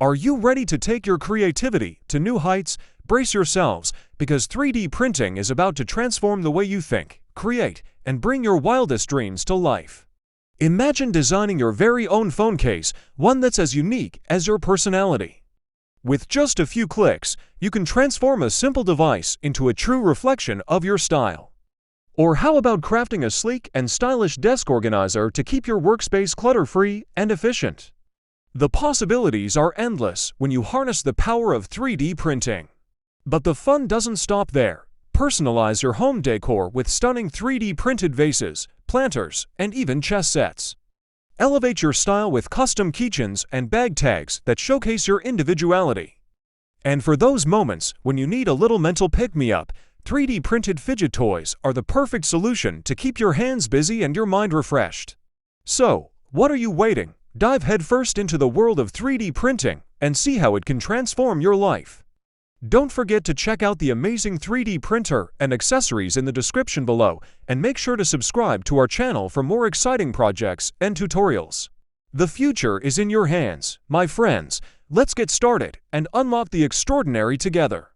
Are you ready to take your creativity to new heights? Brace yourselves, because 3D printing is about to transform the way you think, create, and bring your wildest dreams to life. Imagine designing your very own phone case, one that's as unique as your personality. With just a few clicks, you can transform a simple device into a true reflection of your style. Or how about crafting a sleek and stylish desk organizer to keep your workspace clutter-free and efficient? The possibilities are endless when you harness the power of 3D printing. But the fun doesn't stop there. Personalize your home decor with stunning 3D printed vases, planters, and even chess sets. Elevate your style with custom keychains and bag tags that showcase your individuality. And for those moments when you need a little mental pick-me-up, 3D printed fidget toys are the perfect solution to keep your hands busy and your mind refreshed. So, what are you waiting? Dive headfirst into the world of 3D printing and see how it can transform your life. Don't forget to check out the amazing 3D printer and accessories in the description below, and make sure to subscribe to our channel for more exciting projects and tutorials. The future is in your hands, my friends. Let's get started and unlock the extraordinary together.